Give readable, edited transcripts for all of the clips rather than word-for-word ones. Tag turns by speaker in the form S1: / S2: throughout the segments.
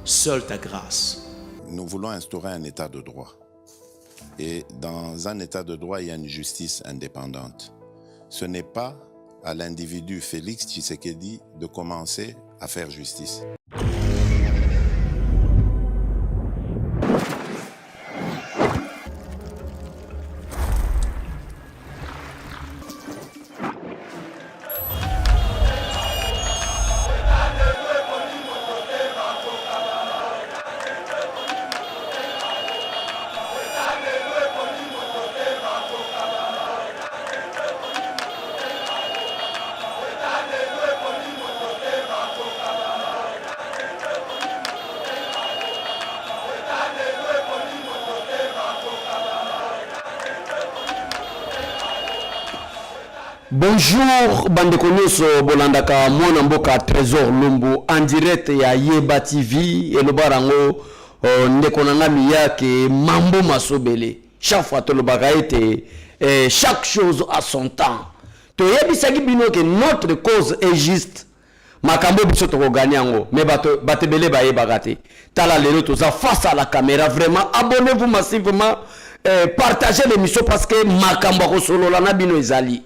S1: seule ta grâce.
S2: Nous voulons instaurer un état de droit. Et dans un état de droit, il y a une justice indépendante. Ce n'est pas à l'individu Félix Tshisekedi de commencer à faire justice.
S3: Bonjour, bandeko nyonso bolandaka mwana mboka Trésor Lumbu en direct ya Yeba TV et le barango ndeko nanga miyake mambo masobele. Chaque fois to le bagaite chaque chose à son temps. To yebisaki bino que notre cause est juste. Makambo biso to gagner yango mais batebele ba yebagate. Tala lelo toza face à la caméra, vraiment abonnez-vous massivement, partagez l'émission parce que makambo ko solo la na bino ezali.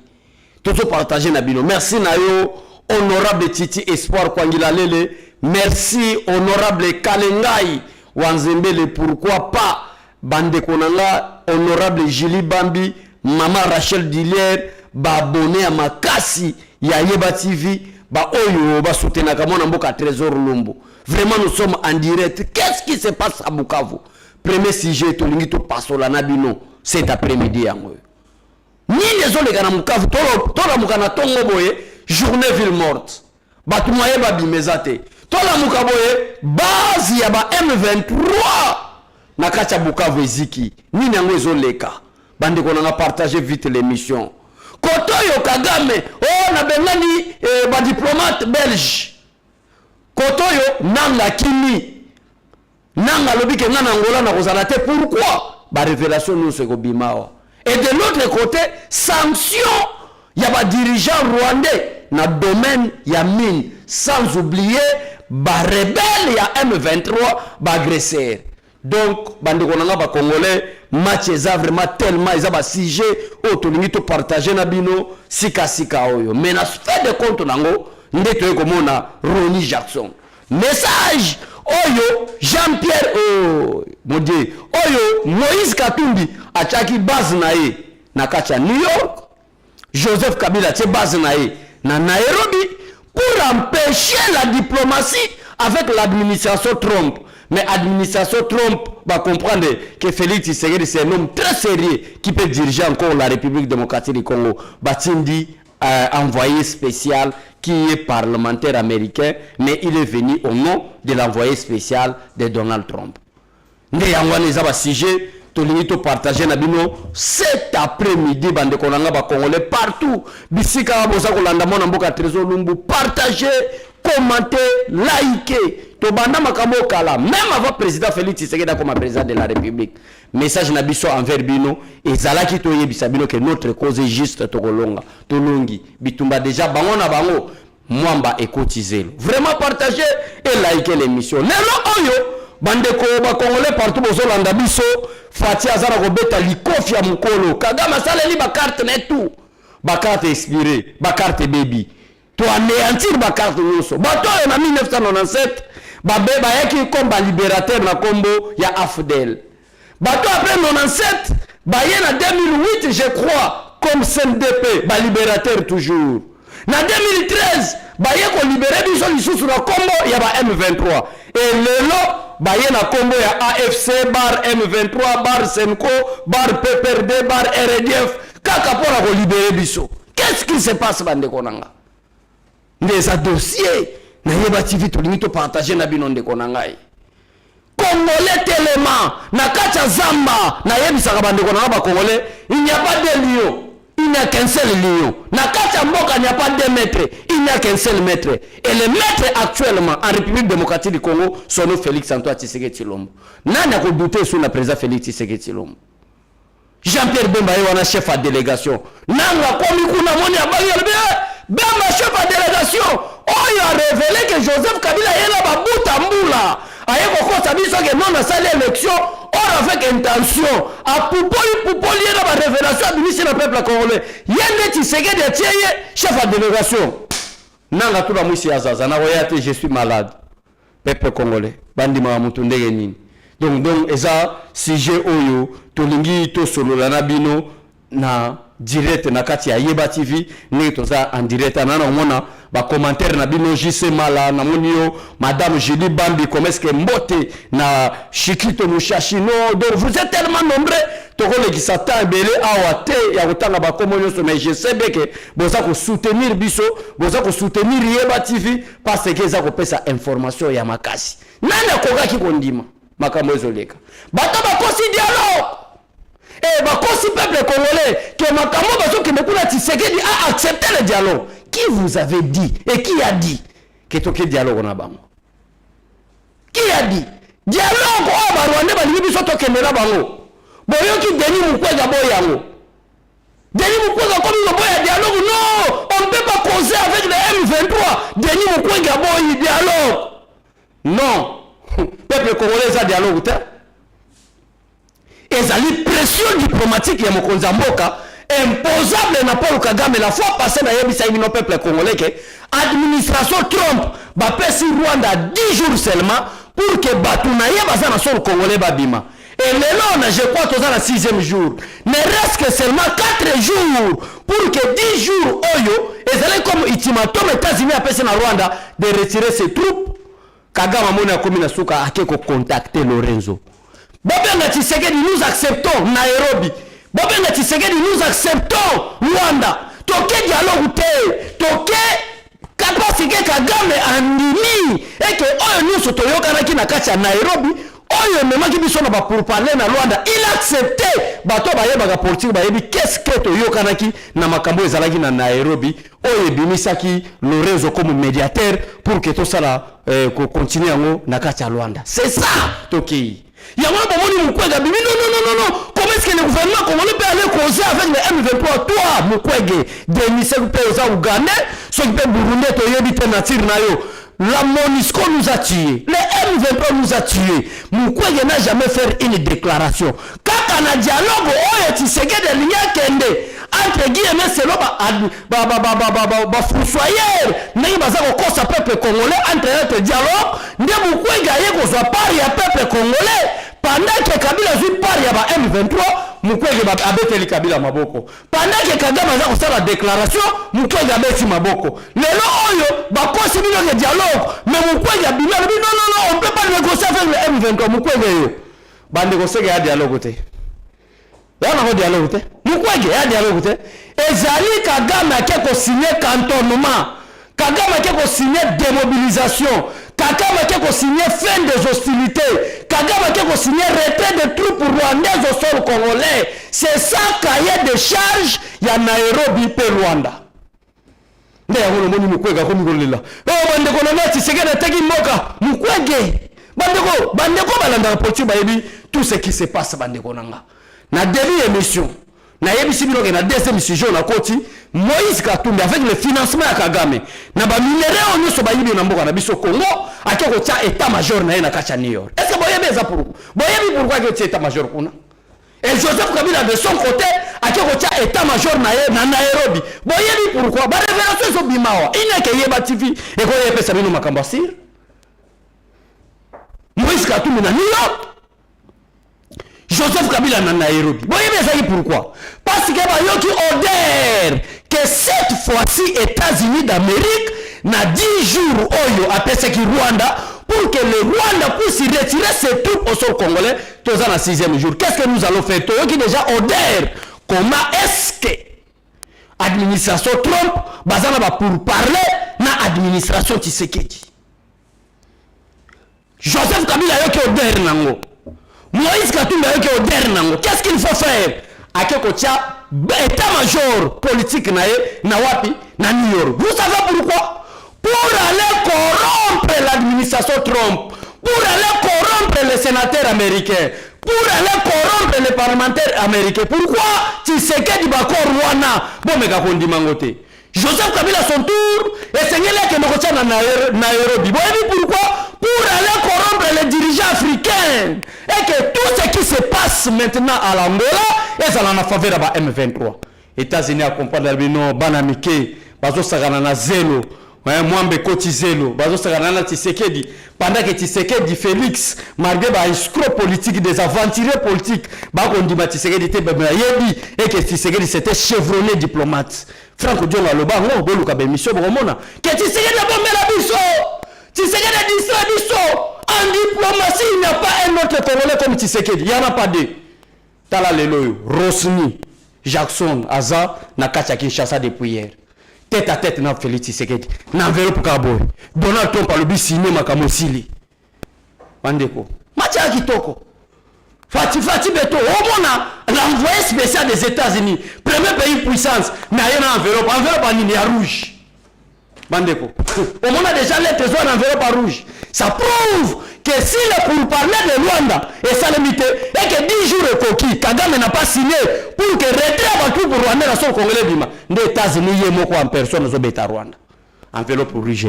S3: Tout partager Nabino. Merci Nayo, honorable Titi Espoir Kwangila Lele. Merci honorable Kalengai Wanzembele. Pourquoi pas Bande Konanga, honorable Julie Bambi, Maman Rachel Dilier, ba abonné à Makasi, ya Yeba TV, ba Oyo, ba soutenaka mon amboka Trésor Lumbu. Vraiment nous sommes en direct. Qu'est-ce qui se passe à Bukavu? Premier sujet, Tolingi to Pasola Nabino, cet après-midi. Ni les autres les Mukavu, tola mukana tongo boye, journée ville morte. Batu moye ba bimezate. Tola mukaboye, base ya ba M23. Nakacha Bukavu eziki. Ni nango ezoleka. Bande konanga partager vite l'émission. Kotoyo Kagame, oh na bengani ba diplomate belge. Kotoyo nanga kimi. Nanga lobike ngana Angola na kozalate. Pourquoi? Ba révélation nous se bimawa. Et de l'autre côté, sanction, il y a des dirigeants rwandais dans le domaine, il y a mine. Sans oublier, les rebelles, il y a M23, les agresseurs. Donc, les Congolais, match est vraiment tellement, ils ont un sujet, ils ont partagé nabino, sika. Mais dans ce fait de compte, nous avons Ronnie Jackson. Message, Oyo, Jean-Pierre, mon Dieu, Oyo, Moïse Katumbi, Achaki base nae, Nakacha New York, Joseph Kabila, c'est base nae, na Nairobi, pour empêcher la diplomatie avec l'administration Trump. Mais l'administration Trump va comprendre que Félix Tshisekedi, c'est un homme très sérieux qui peut diriger encore la République démocratique du Congo. Batindi, envoyé spécial qui est parlementaire américain, mais il est venu au nom de l'envoyé spécial de Donald Trump. Nous avons un sujet, nous partager cet après-midi, bande konanga Congolais partout. Bisika bosa kolanda mona mboka Trésor Lumbu, partagez, commentez, likez. To banda makambo kala, même avant président Félix Tshisekedi comme président de la République. Message na biso envers bino ezalaki to yebisa bino que notre cause est juste to kolonga, to longi. Bitumba déjà bango na bango mwamba ekotizelo. Vraiment partagez et likez l'émission. Lelo oyo bandeko ba Congolais partout bozolanda biso Fati azara kobeta likofi ya mukolo. Kagame asaleli ba carte net tout. Ba carte expirée, ba carte baby. To anéantir ba carte nyonso. Bato en 1997 Babé yaki comme libérateur na combo ya Afdel. Bato après 97 baye na 2008 je crois comme CNDP libérateur toujours. Na 2013 baye ko libérer biso lisusu na combo ya ba M23. Et lelo baye na combo ya AFC bar M23 bar Senko bar PPRD bar RDF kaka pona ko libérer biso. Qu'est-ce qui se passe bande konanga? Des dossiers na Yeba TV to partager na bino ndeko nangai. Congolais tellement na kacha zamba na yebisaka bandeko na ba Congolais, il n'y a pas de lion, il n'y a qu'un seul lion. Na kacha mboka il n'y a pas de maître, il n'y a qu'un seul maître. Et le maître actuellement en République démocratique du Congo, son nom Félix Antoine Tshisekedi Tshilombo. Nani a douter sur le président Félix Tshisekedi Tshilombo. Jean-Pierre Bemba est chef de délégation. Nanga komi kuna moni abali Bemba chef de délégation. Oh, il a révélé que Joseph Kabila est là, Babuta Mboula. aye kokosa biso ke non asali élection or avec intention a poupoli na ba révélation abimisi na peuple congolais yende Tshisekedi atieye chef de délégation nanga tout ba mwisi azaza na royate je suis malade peuple congolais bandima mutu ndenge nini donc eza sujet oyo tolingi to solola na bino na direct na kati ya Yeba TV ni toza en direct na mona ba commentaire na bino JC Mala na monio madame Julie Bambi comme est-ce que mbote na Shikito Mushashino donc vous êtes tellement nombreux tokole ki satan belé awate ya kotanga ba komonyo so mais je sais bien que boza ko soutenir biso boza ko soutenir Yeba TV parce que za ko pesa information ya makasi nana koka ki kondima makambo ezoleka bato ba kosi dialogue et bakosi peuple congolais que makambo bazo ke mekuna Tshisekedi a accepté le dialogue. Qui vous avait dit et qui a dit que toke dialogue na bango? Qui a dit dialogue o ba Rwanda ba libi biso toke na bango? Boyo ki Denis Mukwege boyango. Denis Mukwege comme le boya dialogue non, on ne peut pas causer avec le M23. Denis Mukwege boyi dialogue. Non. Peuple congolais a dialogue ta. Ezali pression diplomatique ya mokonzi mboka imposable na Paul Kagame la fois passée na yebisa ino peuple congolais que administration Trump ba pesi Rwanda 10 jours seulement pour que batuna yeba na sol congolais babima et lelo na je crois toza na 6e jour ne reste que seulement 4 jours pour que 10 jours oyo ezali comme ultimatum États-Unis a pesi na Rwanda de retirer ses troupes. Kagame mona komi na suka akeko contacter Lorenzo Bobenga Tshisekedi, nous acceptons Nairobi. Bobenga Tshisekedi, nous acceptons Rwanda. Toke dialogue te, toke kapasike Kagame andimi et que oyo nous sotoyoka na kati ya Nairobi, oyo memaki biso na ba pour parler na Rwanda, il a accepté bato bayeba ka politique bayebi qu'est-ce que toyoka na makambo ezalaki na Nairobi, oyo bimisaki Lorenzo comme médiateur pour que tout ça continue yango na kati ya Rwanda. C'est ça toki. Il y a un moment où Mukwege dit non. Comment est-ce que le gouvernement congolais peut aller causer avec le M23? Toi, Mukwege, des ministères aux Ougandais, ceux qui peuvent Burundi, la MONUSCO nous a tués. Le M23 nous a tués. Mukwege n'a jamais fait une déclaration. Quand on a dialogue, on a Tshisekedi de l'Union Kende. Entre guillemets, c'est là, Françoyer, n'est pas ça peuple congolais, entre dialogue, n'est Mukwege aye qu'on soit pari à peuple congolais. Pendant que Kabila zui pari à M23, Mukwege abete li Kabila maboko. Pendant que Kagame a fait la déclaration, Mukwege abeti maboko. Lelo oyo, bakosi bino le dialogue, mais Mukwege abimela non, on ne peut pas négocier avec le M23. Mukwege yo. Ba négocier ya dialogue te. Ya na dialogue te. Mukwege ya dialogue te. Ezali Kagame a signé cantonnement. Kagame a signé démobilisation. Kagame a signé fin des hostilités. Kagame a signé retrait des troupes rwandaises au sol congolais. C'est ça cahier de charge ya Nairobi pe Rwanda. Nde ya ngono moni Mukwege ko mikolela. Bandeko na ngati Tshisekedi ataki mboka. Mukwege. Bandeko balanda politique bayebi tout ce qui se passe bandeko nanga. Na début émission. Na yebisi bino ke na deuxième sujet na koti Moïse Katumbi avec le financement ya Kagame na ba minéraux on so bayibi na mboka na biso Congo akeko tia état major na na kacha New York. Est-ce que boyebi za pour boyebi pourquoi que tia état major kuna et Joseph Kabila de son côté akeko tia état major na Nairobi boyebi pourquoi ba révélation so bimawa ina ke Yeba TV e ko yepesa bino makambo sir Moïse Katumbi na New York Joseph Kabila na Nairobi. Vous voyez ça pourquoi? Parce que Bayoki ordère que cette fois-ci États-Unis d'Amérique na 10 jours oyo après ce qui Rwanda pour que le Rwanda puisse retirer ses troupes au sol congolais tous en 6e jour. Qu'est-ce que nous allons faire? Toyoki déjà ordère comment est-ce que administration Trump bazana ba pour parler na administration Tshisekedi. Joseph Kabila yoki ordère nango. Moïse Katumbi avec au dernier. Qu'est-ce qu'il faut faire? Akeko tia état-major politique na wapi na New York. Vous savez pourquoi? Pour aller corrompre l'administration Trump, pour aller corrompre les sénateurs américains, pour aller corrompre les parlementaires américains. Pourquoi Tshisekedi bako Rwanda bon mega kondi mangote. Joseph Kabila son tour et Sengele ke mokotia na Nairobi. Vous voyez pourquoi? Pour aller corrompre les dirigeants africaine. Et que tout ce qui se passe maintenant à l'Angola, est en faveur de M23. États-Unis accompagnent le Banamike, Bazo Saganana Zelo, Mwambe Koti Zelo, Bazo Saganana Tshisekedi. Pendant que Tshisekedi Félix, malgré les escrocs politiques, des aventuriers politiques, Bakondima Tshisekedi était Yebi, et que Tshisekedi c'était chevronné diplomate. Franck Dion Aloba, on va le mission Bromona. Que Tshisekedi a bombé la biso, Tshisekedi a dit ça, biso. En diplomatie, il n'y a pas un autre Congolais comme Tshisekedi. Il n'y en a pas deux. Tala Leloyo, Rosny, Jackson, Aza, Nakacha Kinshasa depuis hier. Tête à tête, n'a Félix Tshisekedi. N'enveloppe Kaboy. Donald Trump a le but signé Makamosili. Mandeko. Matia Kitoko. Fati Beto. Au moins, l'envoyé spécial des États-Unis. Premier pays puissance. Mais il y a une enveloppe. Enveloppe en ligne rouge. Bandeko. Au moins, déjà, les trésors en enveloppe rouge. Ça prouve que si le pour parler de Rwanda et ça limité, et que 10 jours de coquille, Kagame n'a pas signé pour que retrait à tout pour Rwanda dans son Congolais Bima. Les États-Unis, il y a en personne aux bêta Rwanda. Enveloppe rouge,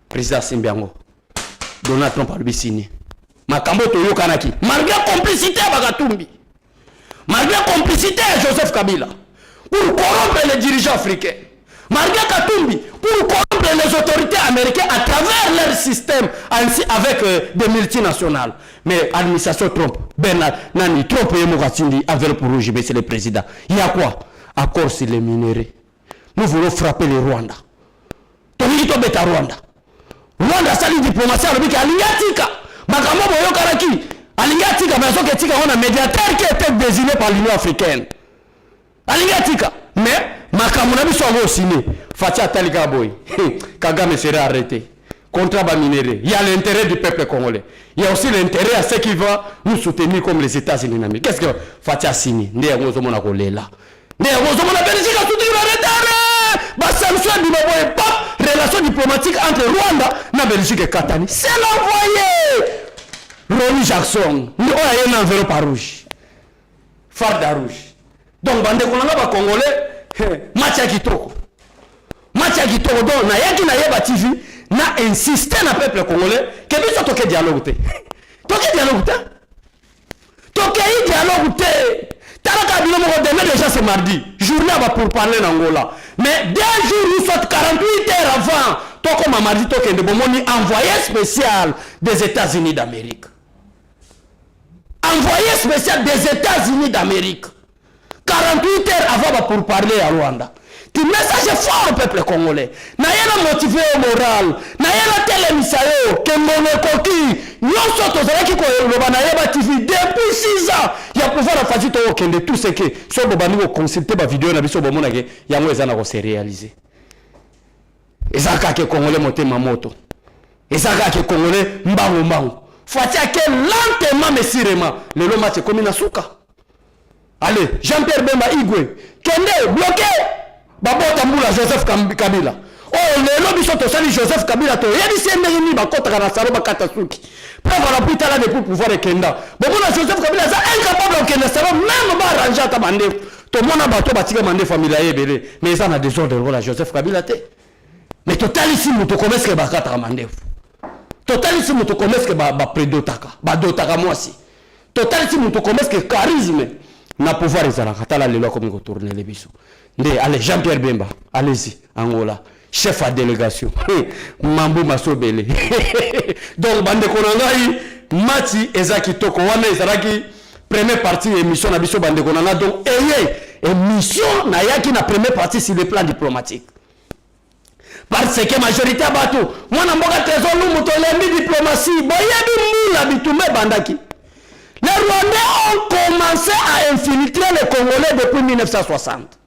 S3: président Simbiango. Donald Trump a lui signé. Makambo Toyo Kanaki. Malgré complicité à Bagatumbi. Malgré complicité à Joseph Kabila. Pour corrompre les dirigeants africains. Malgré Katumbi, pour corrompre les autorités américaines à travers leur système ainsi avec des multinationales. Mais l'administration Trump, Nani, Trump et Mogatindi, enveloppe rouge, c'est le président. Il y a quoi? Accord sur les minéraux. Nous voulons frapper les Rwanda. Tonito beta Rwanda. Rwanda sali diplomatie à l'obéka. Alingatika. Makambo Boyo Karaki. Alingatika, mais Zoketika, on a médiateur qui était désigné par l'Union africaine. Alingatika. Mais Makamuna biso ngo signé Fatia Talika Boy. Kagame sera arrêté. Contrat bas minéré. Il y a l'intérêt du peuple congolais. Il y a aussi l'intérêt à ceux qui vont nous soutenir comme les États-Unis. Qu'est-ce que Fatia a signé? Né à Mozomona Kolela. Né à Mozomona Belgique a soutenu le retard. Bah sanction du Maboy pas relation diplomatique entre Rwanda et Belgique et Katani. C'est l'envoyé. Ronnie Jackson. Nous avons un enveloppe rouge. Farda rouge. Donc, bande kolanga Congolais, Matia Kitoko. Matia Kitoko, donc, na yaki na yeba TV, na insisté na peuple congolais, que biso toke dialogue te. Toke dialogue te. Toke dialogue te. Taraka bino moko demain déjà c'est mardi. Journée va pour parler d'Angola. Mais 2 jours ou soit 48 heures avant, toko ma mardi toke de bomoni envoyé spécial des États-Unis d'Amérique. Envoyé spécial des États-Unis d'Amérique. 48 heures avant pour parler à Rwanda. Tu message fort au peuple congolais. Naïla motivé au moral. Naïla télémisayo. Kembone koki. Nous sommes tous qui ont Naïla TV depuis 6 ans. Il y a pouvoir à faire tout ce que soit Bobani au consulter ma vidéo na biso bomona ke yango ezana ko se réaliser. Ezaka ke congolais monter ma moto. Ezaka ke congolais mbango. Fatia que lentement mais sûrement le lo match comme Nasuka. Allez, Jean-Pierre Bemba Igwe, Kende, bloqué. Babo Tamboula, Joseph Kabila. Oh, les lobbies sont au Joseph Kabila. Il y a des sénérini, Bakota Kanasaro, Bakatasuki. Preuve à la putain là de pour pouvoir et Kenda. Bon, Joseph Kabila, c'est incapable de Kenda, ça va même pas arranger à ta bande. Tout le monde a bateau, bâti comme un famille à mais ça n'a des ordres, voilà, Joseph Kabila. Mais totalissime, tu commences que Bakata Ramandef. Totalissime, tu commences que Prédotaka. Badotaka, moi aussi. Totalissime, tu commences que charisme. Na pouvoir ezalaka tala lelo comme ko tourner les bisous. Allez Jean-Pierre Bemba, allez-y Angola, chef à délégation. Mambo Masobele. Donc bande konanga Mati ezaki toko wana ezalaki première partie émission na biso bande konanga donc émission na yaki na première partie sur le plan diplomatique. Parce que majorité bato, moi na mboka trésor lu moto lembi diplomatie, boyebi mula bitume bandaki. Les Rwandais ont commencé à infiltrer les Congolais depuis 1960.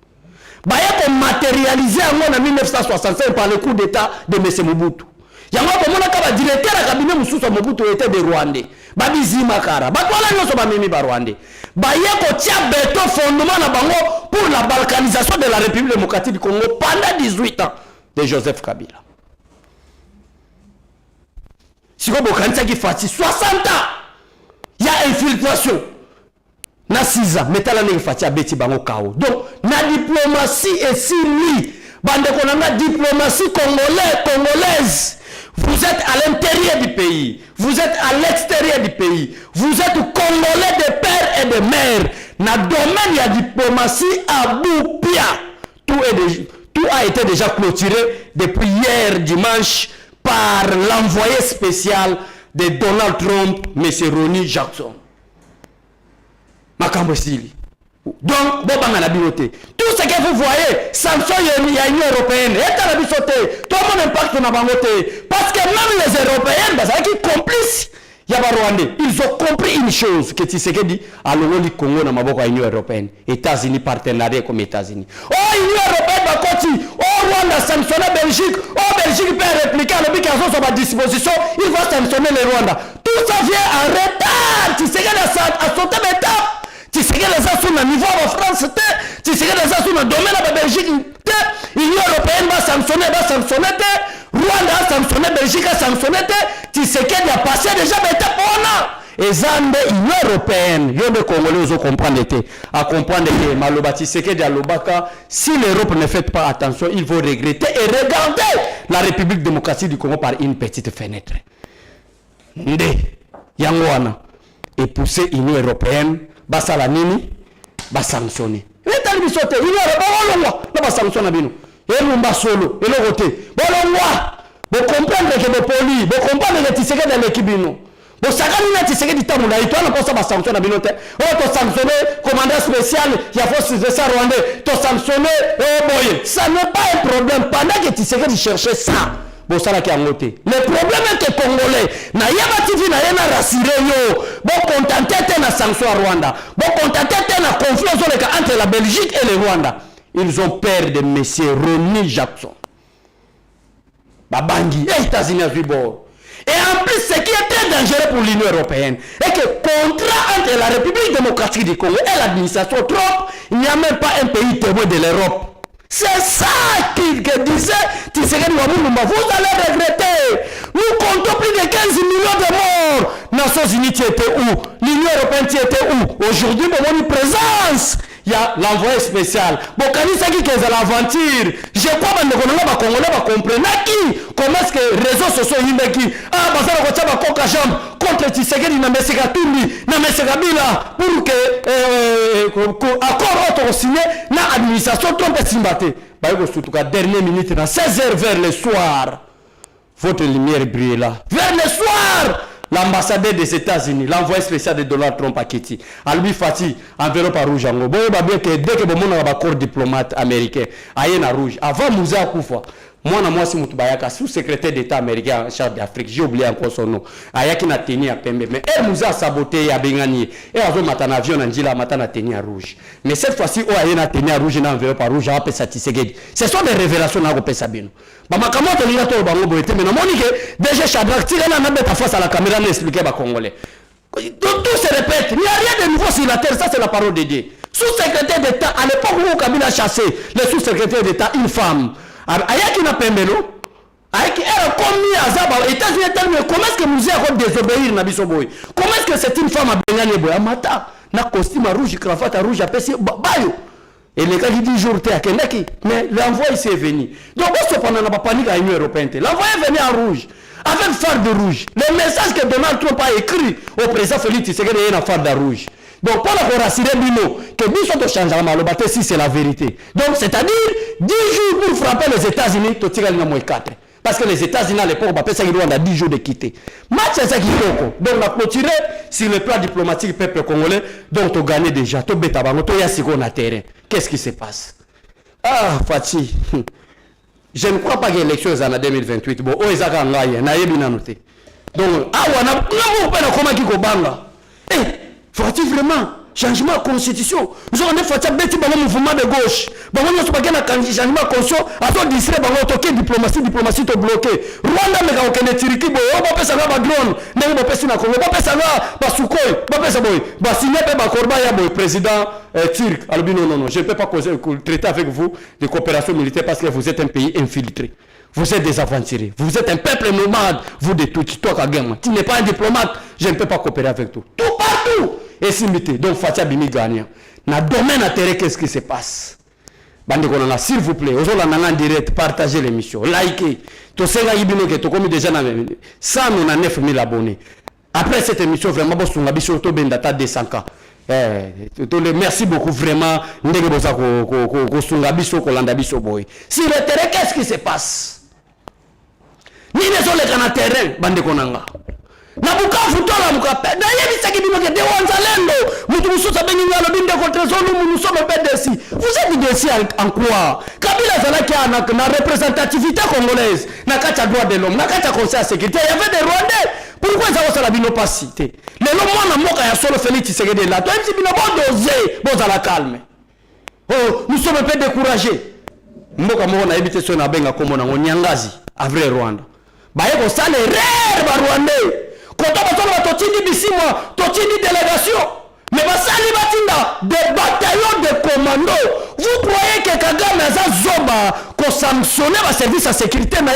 S3: Ils ont matérialisé en 1965 par le coup d'état de M. Mobutu. Il y a un directeur de cabinet Mobutu était des Rwandais. Babi Zimakara. Ils ont béton fondement pour la balkanisation de la République démocratique du Congo pendant 18 ans de Joseph Kabila. Si vous avez 60 ans. Il y a infiltration. Na 6 ans, mais t'as n'est fatia beti bango kao. Donc, la diplomatie est si lui. Bande qu'on a diplomatie congolaise. Vous êtes à l'intérieur du pays. pays. Vous êtes à l'extérieur du pays. Vous êtes Congolais de père et de mère. Dans le domaine de la diplomatie à Boupia, tout a été déjà clôturé depuis hier dimanche par l'envoyé spécial de Donald Trump, M. Ronnie Jackson. Makambo Sili. Donc, tout ce que vous voyez, sanctions il y a l'Union européenne, tout le monde impacte dans la parce que même les Européens, qui complices, il y a Rwandais, ils ont compris une chose que tu sais que dit, à l'Union Congo dans l'Union européenne, États-Unis partenariat comme États-Unis. Oh, l'Union européenne va continuer, oh, Rwanda sanctionner Belgique, oh, Belgique peut répliquer à l'obligation sur ma disposition, il va sanctionner les Rwandais. Tout ça vient en retard, tu sais que à sauter d'étape. Tu sais que les gens sont au niveau de la France, tu sais que les gens sont dans le domaine de la Belgique, l'Union européenne va sanctionner, Rwanda a sanctionné, Belgique a sanctionné, tu sais qu'il y a passé déjà, mais t'es pas là. Et Zande, l'Union européenne, il y a des Congolais qui comprennent, à comprendre que Maloba, tu sais que si l'Europe ne fait pas attention, ils vont regretter et regarder la République démocratique du Congo par une petite fenêtre. Nde, Yangwana, et pousser l'Union européenne. Basala nini ba sanctionner etali bisote ino ba longwa na ba sanctionner bino elumba solo elokote bolongwa bo comprendre que bo poli bo comprendre que tiseke dans l'équipe bino bo sakani na tiseke ditamula itwana posa ba sanctionner bino te o to sanctionner commandant spécial ya force spéciale rwandais to sanctionner boye ça n'est pas un problème pendant que tiseke chercher ça. Bon, ça là qui a monté. Le problème est que les Congolais, na yaba TV na yena rassuré yo, bon contenté na sanction à Rwanda, bon contenté na confiance entre la Belgique et le Rwanda. Ils ont peur de M. Ronnie Jackson. Babangi, les États-Unis à bord. Et en plus, ce qui est très dangereux pour l'Union européenne, est que contrat entre la République démocratique du Congo et l'administration Trump, il n'y a même pas un pays témoin de l'Europe. C'est ça qu'il disait Tshisekedi Wamulumba. Vous allez regretter. Nous comptons plus de 15 millions de morts. Nations Unies, tu étais où? L'Union européenne, tu étais où? Aujourd'hui, nous avons une présence. Il y a l'envoyé spécial. Bon, quand il s'agit de l'aventure, je crois que les Congolais vont comprendre comment est-ce que les réseaux sociaux sont ah, parce que nous avons coca jambe contre Tshisekedi na Mesega Tumbi, na Mesega Bila, pour que accord autre signé, na administration Trump est simbaté. Bah, surtout qu'à dernière minute, à 16h vers le soir, votre lumière brille là. Vers le soir! L'ambassadeur des États-Unis, l'envoyé spécial de Donald Trump à Kitty, Albi Fati, enveloppe à rouge. Bien que dès que vous avez un accord diplomate américain, aïe na rouge. Avant Moussa Koufa, moi si Moutoubayaka, sous-secrétaire d'État américain en charge d'Afrique, j'ai oublié encore son nom. Ayaki na tenu à Pembe, mais elle nous a saboté à Bengani. Et avant matin avion Angela matin a tenu à rouge. Mais cette fois-ci, oh aïe na tenu à rouge, na enveloppe à rouge, à Pessatisegedi. Ce sont des révélations na Pessabino. Bamakamon te lira to bango boyete mais namoni que déjà Shadrach tirena na beta face à la caméra n'expliquer ba congolais. Tout se répète, il n'y a rien de nouveau sur la terre, ça c'est la parole de Dieu. Sous-secrétaire d'État à l'époque où Kabila chassé le sous-secrétaire d'État une femme. Ayaki na pembelo. Ayaki elle commis azaba États-Unis tellement comment est-ce que nous avons désobéir na biso boy? Comment est-ce que c'est une femme à Bengani boy amata na costume rouge cravate rouge apesi bayo. Et les gars qui disent jour t'es à Kendaki, mais l'envoi s'est venu. Donc, on se prend dans la panique à l'Union européenne. L'envoi est venu en rouge, avec phare de rouge. Le message que Donald Trump a écrit au président Félix Tshisekedi est un phare de rouge. Donc, pour la rassurer Bino, que Bino de changement, le bâtiment, si c'est la vérité. Donc, c'est-à-dire, 10 jours pour frapper les États-Unis, tu tires moins 4. Parce que les États-Unis, à l'époque, on a 10 jours de quitter. Match, c'est ça qui est. Donc, on a clôturé sur le plan diplomatique peuple congolais. Donc, on a gagné déjà. Tu as terrain. Qu'est-ce qui se passe? Ah, Fatih. Je ne crois pas qu'il y ait élection en 2028. Bon, on est à Gangaï. Donc, ah, on a comment qui est. Eh, faut-il vraiment changement de constitution? Nous avons fait un mouvement de gauche. Nous avons fait un changement de constitution. Nous avons dit que diplomatie est bloquée. Rwanda mais quand on est tiré, on va passer à la drone. On va passer à la Congo. On va passer à la Soukoi. On va passer à la signer par Korba, le président turc. Alors, non, je ne peux pas traiter avec vous de coopération militaire parce que vous êtes un pays infiltré. Vous êtes des aventuriers. Vous êtes un peuple nomade. Vous de tout. Toi, Kagama. Tu n'es pas un diplomate. Je ne peux pas coopérer avec toi. Tout partout. Et simité. Donc, Fatia Bimi gagne. Dans le domaine intérêt, qu'est-ce qui se passe? Bande konanga, s'il vous plaît, aux en direct, partagez l'émission, likez. Tout ça, il y a comme déjà 109 000 abonnés. Après cette émission, vraiment, on a surtout bendata 200K. Merci beaucoup, vraiment. Si le terrain, qu'est-ce qui se passe? Ni les gens qui sont sur terrain, bande konanga. Na Bukavu tola mukape na yebi saki bimoke de wanzalendo mutu mususa bengi ngalo binde contre zone nous sommes PDC. Vous êtes DCI en quoi? Kabila zalaki na représentativité congolaise na kacha droit de l'homme na kacha conseil de sécurité, il y avait des Rwandais. Pourquoi ça ça la bino pas cité? Les lomo na moka ya solo Félix Tshisekedi là. Toi si bino bon doser, bon la calme. Oh, nous sommes un peu découragés. Mboka moko na ebité so na benga kombo na Nyangazi, à vrai Rwanda. Ba yeko sale rare ba Rwandais. Quand on va totini bisimwa, totini délégation, mais va sali batinda des bataillons de commandos. Vous croyez que Kagame a zoba qu'on sanctionne le service à sécurité naie,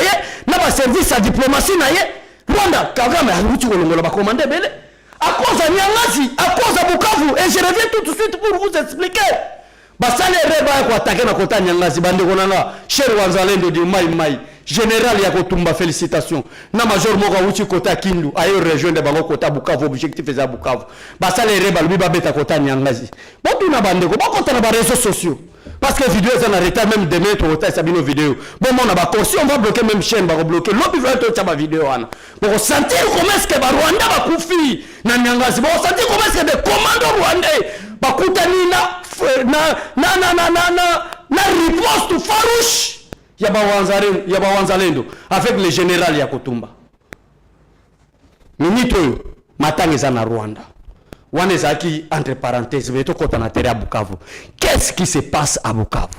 S3: na service à diplomatie naie? Rwanda, Kagame a outi kolongola ba commander belé. À cause de Nyangazi, à cause de Bukavu, et je reviens tout de suite pour vous expliquer. Basale reba ko attaquer na kota Nyangazi bande konanga, cher Wanzalendo de Mai. Général Yakotumba, félicitations. Na major Moga Uchi Kota Kindu, ayo région de Bango Kota Bukavu, objectif est à Bukavu. Basa les rebelles, lui babeta Kota Nyangazi. Bon, tout n'a pas de quoi, on a des réseaux sociaux. Parce que les vidéos, ça n'arrête même de mettre au tas sabino vidéo. Bon, on a pas si on va bloquer même chaîne, on va bloquer. L'autre, il va être ma vidéo. Pour sentir comment est-ce que Rwanda va koufi, na Nyangazi. Pour sentir comment est-ce que des commandos rwandais, bakutani na riposte farouche. Yaba Wanzalendo avec le général Yakotumba. Minito matangeza na Rwanda. Wanezaki entre parenthèses beto kota na terre à Bukavu. Qu'est-ce qui se passe à Bukavu?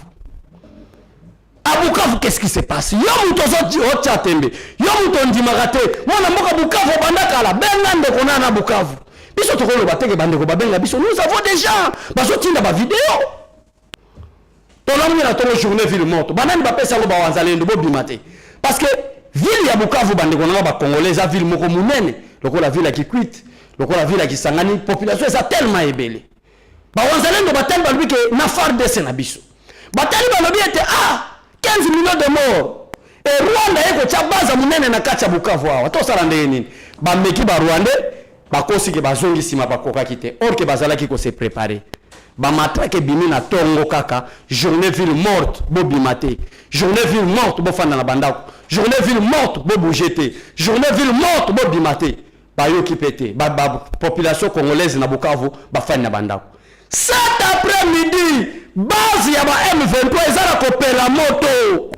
S3: À Bukavu, qu'est-ce qui se passe? Yo mutozo ochatembe. Yo mutondi magate. Mwana mboka Bukavu bandaka la benga ndekona na Bukavu. Biso tokolo bateke bandeko babenga biso. Nous avons déjà baso tinda ba vidéo. Tolongi na tolo journée ville morte. Banani ba pesa lo ba Wanzalendo bo bimate. Parce que ville ya Bukavu bande konanga ba congolais a ville moko munene. Loko la ville qui quitte, loko la ville qui sangani population ça tellement ébélé. Ba Wanzalendo batel ba lui que na far de senabiso. Batel ba lobi était 15 millions de morts. Et Rwanda eko cha baza munene na kacha Bukavu awa. To sala ndenge nini? Ba meki ba Rwandais ba kosi ke ba zongi sima ba koka kite. Or que bazala ki ko se préparer. Ba matrake bimi na tongo kaka journée ville morte bo bimate journée ville morte bo fanda na bandako journée ville morte bo bougete journée ville morte bo bimate ba yo ki pété ba population congolaise na Bukavu ba fanda na bandako cet après-midi base ya ba M23 ezala kopela moto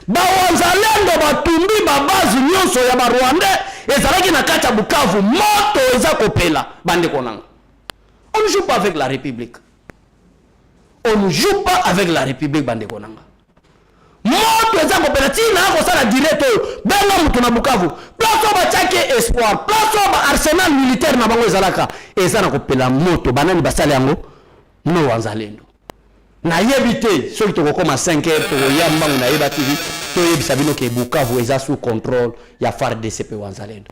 S3: ba Wanzalendo batumbi ba base nyonso ya ba Rwandais ezalaki na kati ya Bukavu moto eza kopela bande konanga. On ne joue pas avec la République. On ne joue pas avec la République, Bandekonanga. Moto eza coopérative na ko sala direct benga mutu na Bukavu. Place ba tchake espoir, place ba arsenal militaire na bango ezalaka. Eza na kopela moto banani basale yango no Wanzalendo. Na yebite soki to kokoma 5h to yamba na yeba TV to yebisa bino ke Bukavu eza sous contrôle ya FARDC Wanzalendo.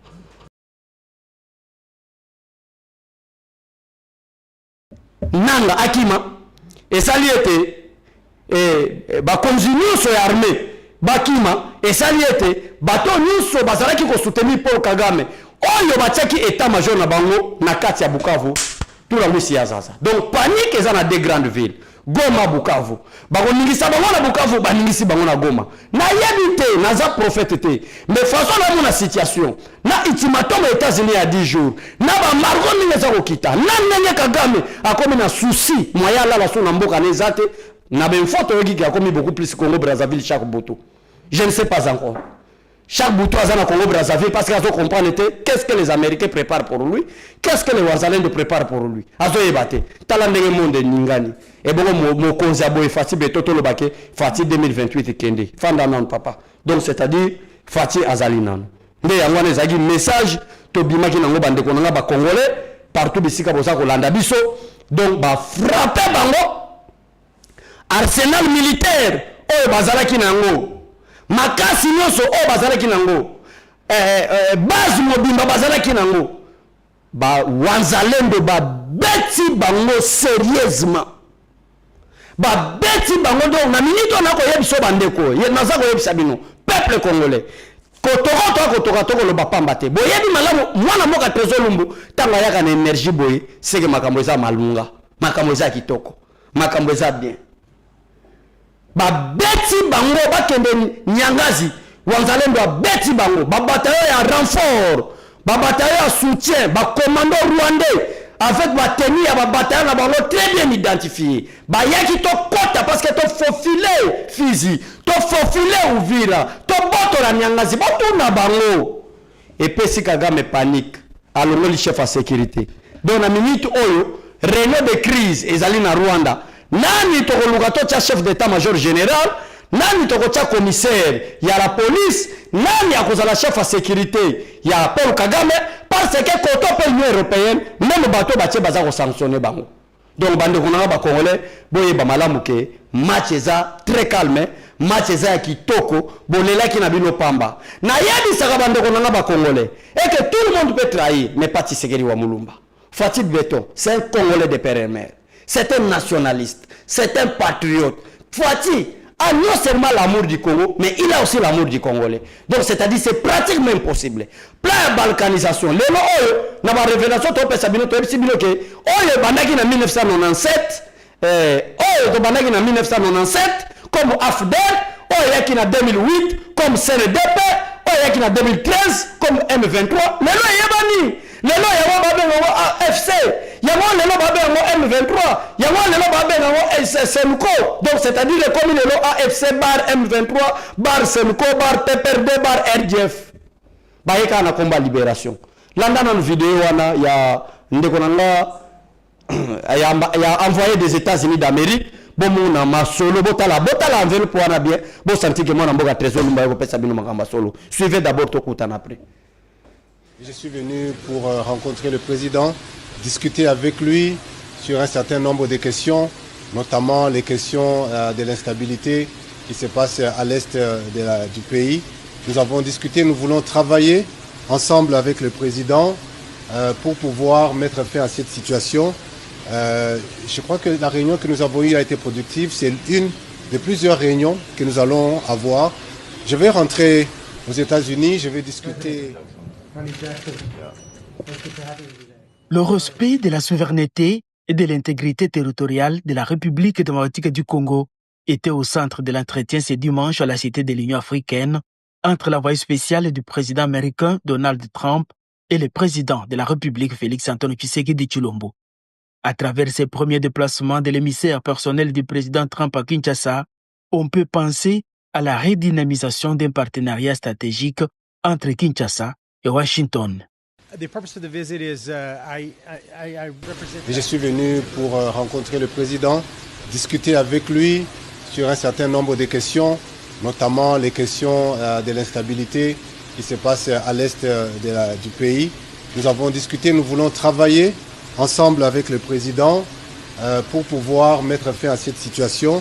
S3: Nanga akima esali ete bakonzi nyonso ya armée bakima esali ete bato nyonso bazalaki ko soutenir Paul Kagame oyo batiaki état major na bango na kati ya Bukavu tout la musi ya zaza. Donc panique eza na deux grandes villes Goma Bukavu. Bako ningisa bango na Bukavu ba ningisi bango na Goma. Na yebite naza prophète te. Mais façon na mona situation. Na ultimatum aux États-Unis à 10 jours. Na ba margo ningeza kokita. Na nenge Kagame akomi na souci moya la la so na mboka nezate. Na ben photo yogi akomi beaucoup plus Congo Brazzaville chaque boto. Je ne sais pas encore. Chaque bouton à Congo Brazzaville parce qu'ils comprennent qu'est-ce que les Américains préparent pour lui, qu'est-ce que les Wanzalendo préparent pour lui. Azo ebate, talandenge monde ningani. Et bon mo konzabo e Fati betoto lo bake, Fati 2028 kende. Fanda non papa. Donc c'est-à-dire Fati azalinan. Nde yangwana ezagi message to bimaki nango bande konanga ba congolais partout bisika bosa ko landa biso. Donc ba frapper bango arsenal militaire o bazalaki nango. Makasi nyonso o bazalaki nango base mobimba bazalaki nango ba Wanzalendo ba beti bango sérieusement babeti bango donc na minute on a koyebiso bandeko ye naza koyebisa bino peuple congolais kotoka tokoloba pamba te boyebi malamu mwana mboka Trésor Lumbu ntango ayaka na énergie boye seke makambo eza malunga makambo eza kitoko makambo eza bien babeti bango bakende Nyangazi Wanzalendo abeti bango babataillon ya renfort babataillon ya soutien bacommando rwandais avec ma tenue à ma bataille na bango très bien identifié ba yaki to kota parce que to faufilé Fizi to faufilé Uvira to boto la Nyangazi boto na bango et pesi Kagame panique alors le chef à sécurité donc na minute oyo réunion de crise ezali na Rwanda nani to koluka to cha chef d'état-major général nani to ko cha commissaire ya la police nani akozala chef à sécurité ya Paul Kagame parce que quand on peut l'Union européenne même bateau batie baza ko sanctionner bango donc bande ko na ba congolais boye ba malamu ke match eza très calme match eza ya kitoko bolela ki na bino pamba na yebi saka bande ko na ba congolais et que tout le monde peut trahir mais pas Tshisekedi wa Mulumba Fatou Beton c'est un congolais de père et mère c'est un nationaliste c'est un patriote Fatou a non seulement l'amour du Congo, mais il a aussi l'amour du Congolais. Donc, c'est-à-dire, c'est pratiquement impossible. Plein de balkanisation. Les lois, dans ma révélation, tu peux savoir que Oyo bandaki en 1997, Oyo bandaki en 1997, comme AFDEL, Oyo yaki en 2008, comme CNDP, Oyo yaki en 2013, comme M23. Les lois, yabani. Les lois, yabani, AFC. Yango lelo babe yango M23 yango lelo babe yango SMCO donc c'est-à-dire comme lelo AFC bar M23 bar SMCO bar PPRD bar RDF bayeka na combat libération landa na vidéo wana ya ndeko nanga ya envoyé des États-Unis d'Amérique bon na masolo botala enveloppe wana bien bon senti que moi na mboka Trésor Lumba ko pesa bino makamba solo suivez d'abord to kutana après.
S1: Je suis venu pour rencontrer le président, discuter avec lui sur un certain nombre de questions, notamment les questions de l'instabilité qui se passe à l'est du pays. Nous avons discuté, nous voulons travailler ensemble avec le président pour pouvoir mettre fin à cette situation. Je crois que la réunion que nous avons eue a été productive. C'est une de plusieurs réunions que nous allons avoir. Je vais rentrer aux États-Unis, je vais discuter.
S4: Le respect de la souveraineté et de l'intégrité territoriale de la République démocratique du Congo était au centre de l'entretien ce dimanche à la Cité de l'Union africaine entre l'envoyé spécial du président américain Donald Trump et le président de la République Félix-Antoine Tshisekedi Tshilombo. À travers ces premiers déplacements de l'émissaire personnel du président Trump à Kinshasa, on peut penser à la redynamisation d'un partenariat stratégique entre Kinshasa et Washington.
S1: Je suis venu pour rencontrer le président, discuter avec lui sur un certain nombre de questions, notamment les questions de l'instabilité qui se passe à l'est du pays. Nous avons discuté, nous voulons travailler ensemble avec le président pour pouvoir mettre fin à cette situation.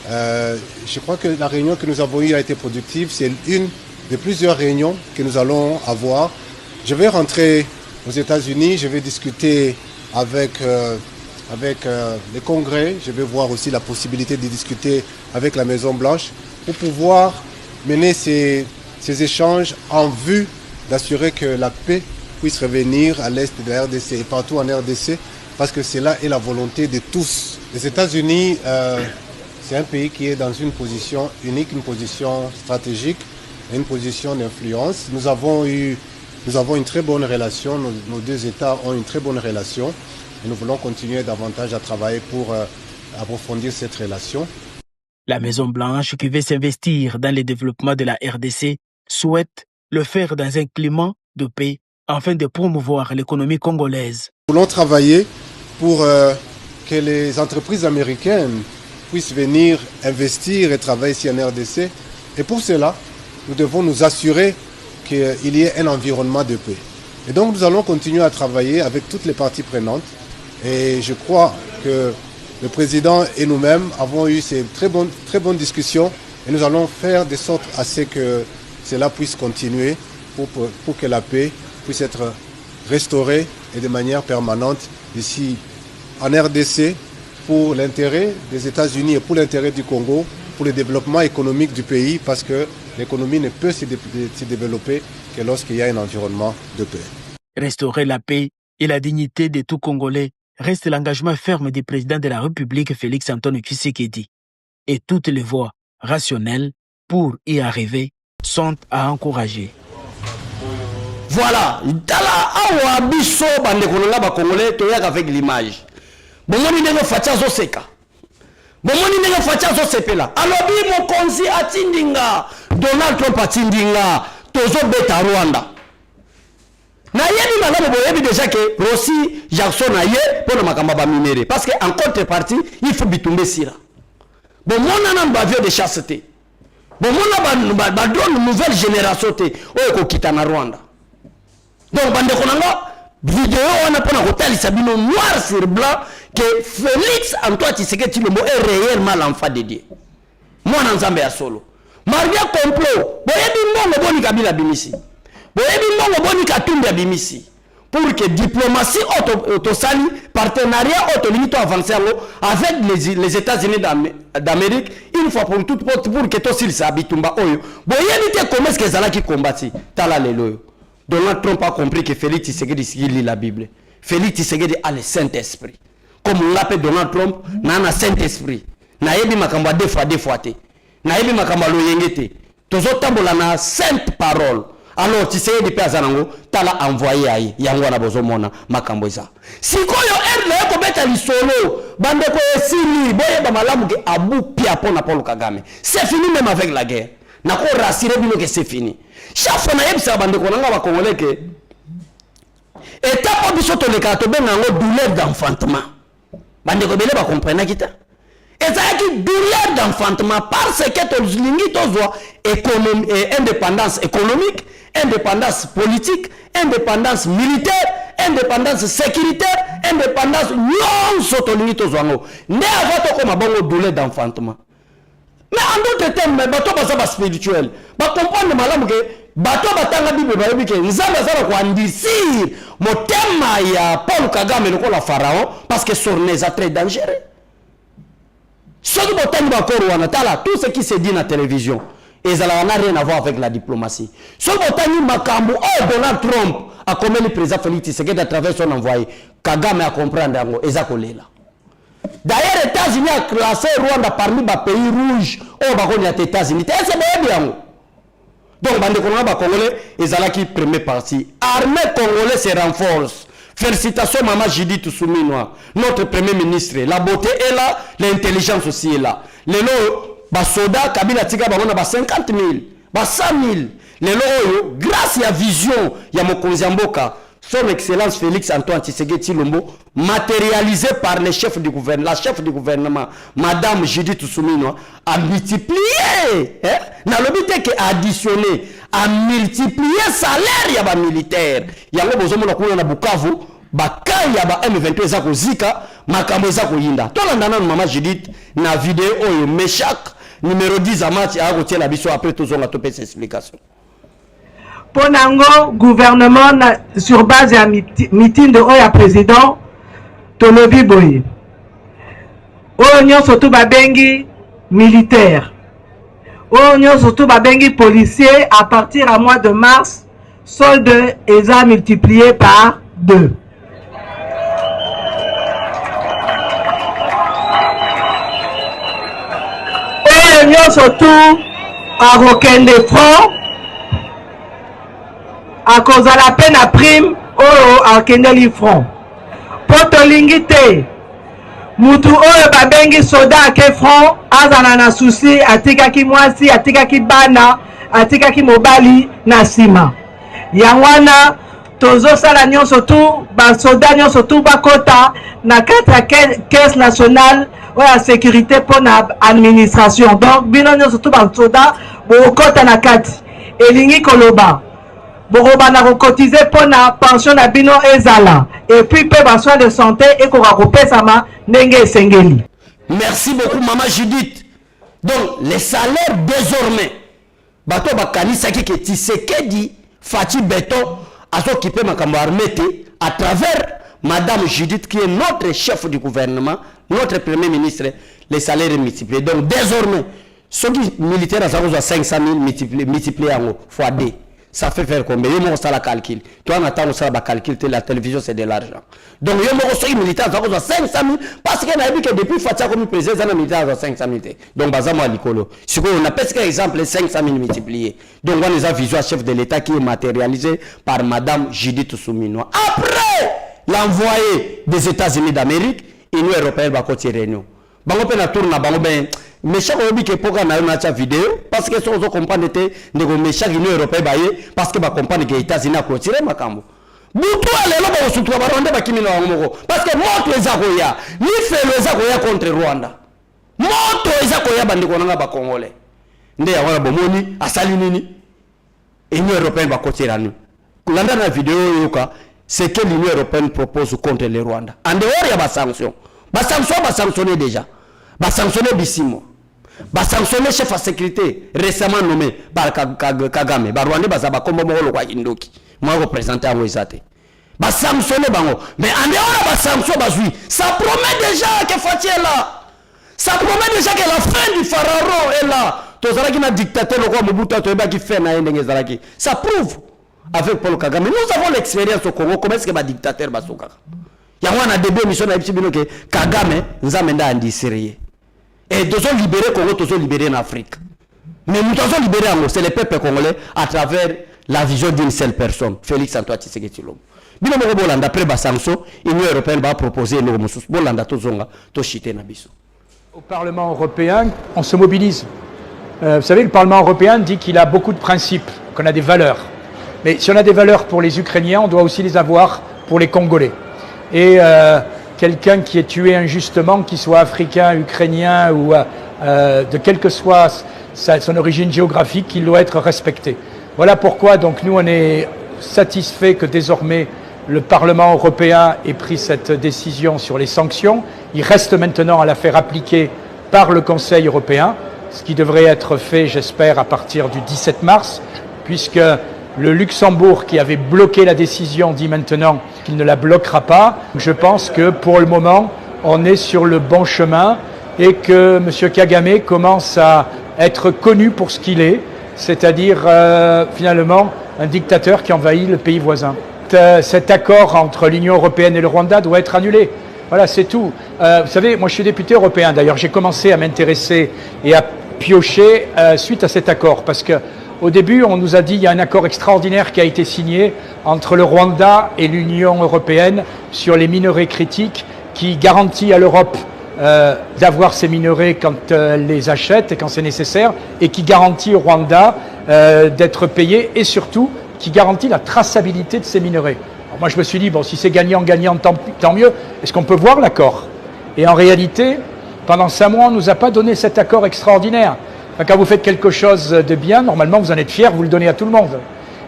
S1: Je crois que la réunion que nous avons eue a été productive. C'est une de plusieurs réunions que nous allons avoir. Je vais rentrer aux États-Unis, je vais discuter avec le Congrès, je vais voir aussi la possibilité de discuter avec la Maison-Blanche pour pouvoir mener ces échanges en vue d'assurer que la paix puisse revenir à l'est de la RDC et partout en RDC, parce que cela est la volonté de tous. Les États-Unis, c'est un pays qui est dans une position unique, une position stratégique, une position d'influence. Nous avons une très bonne relation, nos deux États ont une très bonne relation et nous voulons continuer davantage à travailler pour approfondir cette relation.
S4: La Maison-Blanche, qui veut s'investir dans le développement de la RDC, souhaite le faire dans un climat de paix afin de promouvoir l'économie congolaise.
S1: Nous voulons travailler pour que les entreprises américaines puissent venir investir et travailler ici en RDC. Et pour cela, nous devons nous assurer qu'il y ait un environnement de paix. Et donc nous allons continuer à travailler avec toutes les parties prenantes. Et je crois que le président et nous-mêmes avons eu ces très bonnes discussions et nous allons faire de sorte à ce que cela puisse continuer pour que la paix puisse être restaurée et de manière permanente ici en RDC pour l'intérêt des États-Unis et pour l'intérêt du Congo, pour le développement économique du pays, parce que l'économie ne peut se développer que lorsqu'il y a un environnement de paix.
S4: Restaurer la paix et la dignité de tout Congolais reste l'engagement ferme du président de la République Félix Antoine Tshisekedi. Et toutes les voies rationnelles pour y arriver sont à encourager.
S3: Voilà, tala awa biso bande kolonga ba Congolais toyaka avec l'image. Bomoni ndenge fatia zo seka. Bomoni ndenge fatia zo sepela. Alobi mokonzi atindinga, Donald Trump atindinga, tozo beta Rwanda. Na yebi malamu boyebi déjà que Rossi Jackson na ye pour makamba ba minéré parce que en contrepartie, il faut bitumbe sira. Bomona na bavio de chasse te. Bomona ba drone nouvelle génération te oyo ko kita na Rwanda. Donc bande konanga vidéo on a pona hotel Sabino noir sur blanc que Félix Antoine Tshisekedi Tshilombo est réellement l'enfant de Dieu. Moi nzambe ya solo. Maria complot. Boyebi mbongo boni kabila bimisi. Boyebi mbongo boni katumbi bimisi. Pour que diplomatie autosali partenariat autolimito avancé avec les États-Unis d'Amérique une fois pour toutes pour que to sil sa bitumba oyo. Boyebi te comment est-ce que zala ki combattre tala lelo. Donald Trump a compris que Félix Tshisekedi lit la Bible. Félix Tshisekedi a le Saint-Esprit. Comme on l'appelle Donald Trump, n'a un Saint-Esprit. Na yebi makamba deux fois te. Na yebi makamba lo yengete. Tozo tambola na sainte parole. Alors Tshisekedi pe azanango tala envoyé ayi yango na bozo mona makambo eza. Sikoyo erle ko beta lisolo bande ko esili boye ba malamu ke abu pia pona Paul Kagame. C'est fini même avec la guerre. Na ko rassurer bino que c'est fini. Chaque fois na yebisa bande ko nanga ba congolais que étape biso to le kato benga ngo douleur d'enfantement. Bande ko bele ba comprendre kita. Et ça qui douleur d'enfantement parce que to lingi to zo économie indépendance économique, indépendance politique, indépendance militaire, indépendance sécuritaire, indépendance non soto lingi to zo ngo. Ne avato ko mabongo douleur d'enfantement. Mais en d'autres termes, bato basa spirituel. Ba comprendre malamu ke bato batanga Bible ba yebi ke nzambe azala ko andisir motema ya Paul Kagame loko la pharaon parce que sornez a très dangereux. Ce qui tout ce qui se dit dans la télévision, et ça n'a rien à voir avec la diplomatie. Ce qui makambo Donald Trump a commis le président Félix Tshisekedi à travers son envoyé, Kagame a comprendre et ça collé là. D'ailleurs, les États-Unis a classé Rwanda parmi les pays rouges au les États-Unis. C'est bien. Donc, bande congolais, ils ont qui première partie. Armée congolaise se renforce. Félicitations Maman Judith Souminoa, notre premier ministre. La beauté est là, l'intelligence aussi est là. Les lots, soda, Kabila Tiga, ba 50 000, ba 100 000. Les lots, grâce à la vision, il y a mon Konziamboka, son excellence Félix Antoine Tshisekedi Tshilombo, matérialisé par les chefs du gouvernement, la chef du gouvernement, Madame Judith Souminoa, a multiplié, n'a l'obité qui a additionné, a multiplié le salaire ya ba militaire. Yango bozomo na kuna na Bukavu, ba kaya ba M23 za ko zika, makambo za ko yinda. To landana Maman Judith na vidéo oyo Meshak numéro 10 à match a rotier la biso après tous on a topé ses explications.
S5: Ponango gouvernement sur base ya meeting de oya président Tolobi Boye. Oyo surtout ba bengi militaire. Oyo surtout ba bengi policier à partir à mois de mars solde est multiplié par 2. Oyo surtout à Rokende franc à cause de la peine à prime oyo à Kendeli franc. Potolingi te mutu oyo babengi soda ke franc azana na souci atikaki mwasi atikaki bana atikaki mobali na sima yangwana tozo sala nyonso tu ba soda nyonso tu bakota na kati ya caisse nationale oya sécurité pour na administration. Donc bino nyonso tu ba soda bokota na kati elingi koloba Boroba na cotiser pour la pension na bino ezala et puis peut soin de santé et qu'on recouper sama nenge sengeli.
S3: Merci beaucoup Maman Judith. Donc les salaires désormais bato bakanisa ki ke Tshisekedi Fati Beton aso qui peut makambo armete à travers Madame Judith qui est notre chef du gouvernement notre premier ministre, les salaires multipliés. Donc désormais, ceux qui militaires à 500 000 multipliés en fois 2. Ça fait faire combien? Il y a un calcul. Toi, on attend ça, calcul, la télévision, c'est de l'argent. Donc, il y a un militaire à 500 000 parce qu'il y a que depuis Fatia comme président, il y a un militaire à 500 000. Donc, Bazamo à l'icolo. Si on a presque exemple 500 000 multipliés. Donc, on a une vision chef de l'État qui est matérialisé par Madame Judith Soumino. Après l'envoyé des États-Unis d'Amérique, l'Union européenne va continuer. Bango pe na tourna bango ben mais chaque obi ke poka na une vidéo parce que so comprendre te nego mais chaque Union européenne baye parce que ba comprendre que États-Unis a clôturé makambo butu alelo ba sutu ba Rwanda ba kimino ngoko parce que moto ezakoya ni felo ezakoya contre Rwanda moto ezakoya bandiko nanga ba Congolais nde ya wana bomoni asali nini Union européenne ba clôturé nous kulanda na vidéo yoka c'est que l'Union européenne propose contre le Rwanda en dehors ya ba sanction ba sanctionné déjà. Va sanctionner Bissimo. Va sanctionner chef de sécurité récemment nommé par Kagame. Va Rwanda va comme Molo kwa Indoki. Moi représentant Moïsate. Va sanctionner bango. Mais en dehors de la sanction bazui, ça promet déjà que Fatia est là. Ça promet déjà que la fin du pharaon est là. Tozaraki na dictateur le roi Mobutu Toyeba qui fait na ndenge zaraki. Ça prouve avec Paul Kagame. Nous avons l'expérience au Congo comment est-ce que ba dictateur basoka. Ya wana début mission na bino que Kagame nzamenda andi sérieux. Et nous avons libéré Congo, nous avons libéré en Afrique. Mais nous avons libéré en Congo, c'est le peuple congolais à travers la vision d'une seule personne, Félix Antoine Tshisekedi Tshilombo. Bino moko bolanda après ba sanction, l'Union européenne va proposer nos mususu bolanda tozonga to chité na biso.
S6: Au Parlement européen, on se mobilise. Vous savez, le Parlement européen dit qu'il a beaucoup de principes, qu'on a des valeurs. Mais si on a des valeurs pour les Ukrainiens, on doit aussi les avoir pour les Congolais. Et quelqu'un qui est tué injustement, qu'il soit africain, ukrainien ou de quelle que soit son origine géographique, il doit être respecté. Voilà pourquoi donc nous on est satisfait que désormais le Parlement européen ait pris cette décision sur les sanctions. Il reste maintenant à la faire appliquer par le Conseil européen, ce qui devrait être fait, j'espère, à partir du 17 mars, puisque le Luxembourg, qui avait bloqué la décision, dit maintenant qu'il ne la bloquera pas. Je pense que pour le moment, on est sur le bon chemin et que M. Kagame commence à être connu pour ce qu'il est, c'est-à-dire finalement un dictateur qui envahit le pays voisin. Cet accord entre l'Union européenne et le Rwanda doit être annulé. Voilà, c'est tout. Vous savez, moi je suis député européen. D'ailleurs, j'ai commencé à m'intéresser et à piocher suite à cet accord parce que au début, on nous a dit qu'il y a un accord extraordinaire qui a été signé entre le Rwanda et l'Union européenne sur les minerais critiques qui garantit à l'Europe d'avoir ces minerais quand elle les achète et quand c'est nécessaire et qui garantit au Rwanda d'être payé et surtout qui garantit la traçabilité de ces minerais. Alors moi je me suis dit, bon si c'est gagnant-gagnant tant mieux, est-ce qu'on peut voir l'accord? Et en réalité, pendant 5 mois on ne nous a pas donné cet accord extraordinaire. Quand vous faites quelque chose de bien, normalement vous en êtes fier, vous le donnez à tout le monde.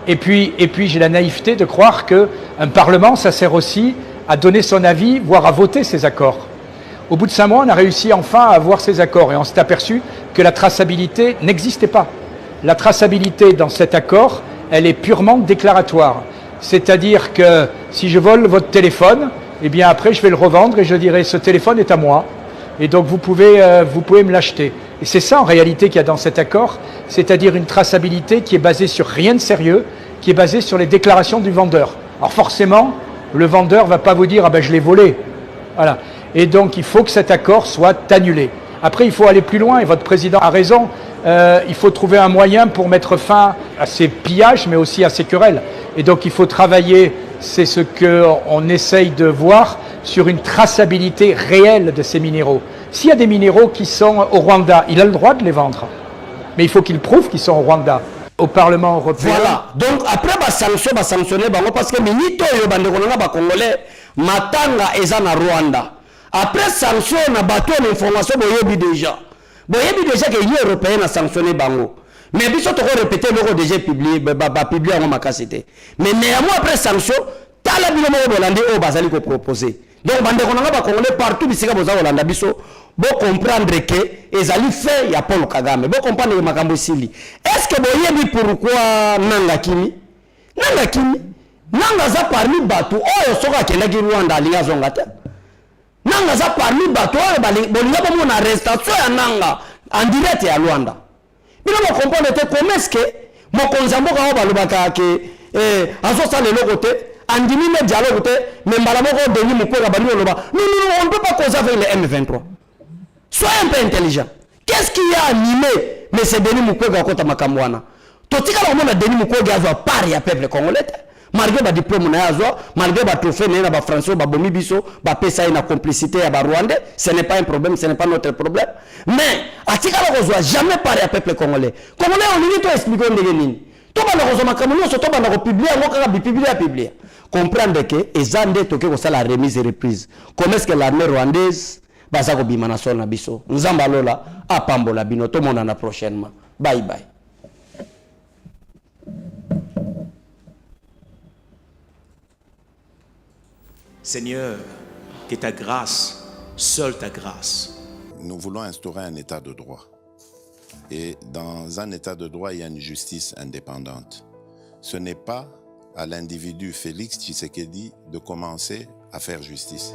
S6: Et puis j'ai la naïveté de croire qu'un Parlement, ça sert aussi à donner son avis, voire à voter ces accords. Au bout de 5 mois, on a réussi enfin à avoir ces accords et on s'est aperçu que la traçabilité n'existait pas. La traçabilité dans cet accord, elle est purement déclaratoire. C'est-à-dire que si je vole votre téléphone, eh bien après je vais le revendre et je dirai ce téléphone est à moi. Et donc vous pouvez me l'acheter. Et c'est ça en réalité qu'il y a dans cet accord, c'est-à-dire une traçabilité qui est basée sur rien de sérieux, qui est basée sur les déclarations du vendeur. Alors forcément, le vendeur ne va pas vous dire « ah ben je l'ai volé ». Voilà. Et donc il faut que cet accord soit annulé. Après il faut aller plus loin et votre président a raison, il faut trouver un moyen pour mettre fin à ces pillages mais aussi à ces querelles. Et donc il faut travailler, c'est ce qu'on essaye de voir, sur une traçabilité réelle de ces minéraux. S'il y a des minéraux qui sont au Rwanda, il a le droit de les vendre. Mais il faut qu'il prouve qu'ils sont au Rwanda. Au Parlement européen.
S3: Voilà. Donc après, sanctionner parce que minito yo bandekonanga ba Congolais matanga eza na Rwanda. Après sanction na bateau l'information boyebi déjà. Boyebi déjà que l'Union européenne a sanctionné bango. Mais biso to répéter le déjà publié publié en makasité. Mais néanmoins après sanction, tala bino mo bolandi o bazali ko proposer. Donc bandekonanga ba Congolais partout bisika boza Holanda biso bo comprendre que ezali fait ya Paul Kagame bo comprendre makambo sili. Est-ce que boyebi pourquoi nanga kimi nanga za parmi batu oyo soka kelaki Rwanda alinga zonga te nanga nanga za parmi bato bolinga bomona arrestation ya nanga en direct ya Luanda. Bino mo comprendre te comment est-ce que mokonzi mboka o balobaka ke azosa lelo côté andimi me dialogue te mais mbala moko Denis Mukwege bani oloba non on ne peut pas causer avec les M23. Sois un peu intelligent. Qu'est-ce qui a animé mais c'est Denis Mukwege akota makambo wana? Totika la mona Denis Mukwege azwa part ya peuple congolais. Malgré ba diplôme na azwa, malgré ba trophée na ba français ba bomi biso, ba pesa ina complicité ya ba Rwandais, ce n'est pas un problème, ce n'est pas notre problème. Mais atika la kozwa jamais part ya peuple congolais. Congolais on dit to expliquer ndenge nini. To ba na kozwa makambo nyonso to ba na ko publier ngo kaka publier. Comprendre que ezande toke ko sala remise et reprise. Comment est-ce que l'armée rwandaise baza ko bima na sol na biso? Nzamba lola apambola bino to mona na prochainement. Bye bye.
S7: Seigneur, que ta grâce, seule ta grâce.
S2: Nous voulons instaurer un état de droit. Et dans un état de droit, il y a une justice indépendante. Ce n'est pas à l'individu Félix Tshisekedi de commencer à faire justice.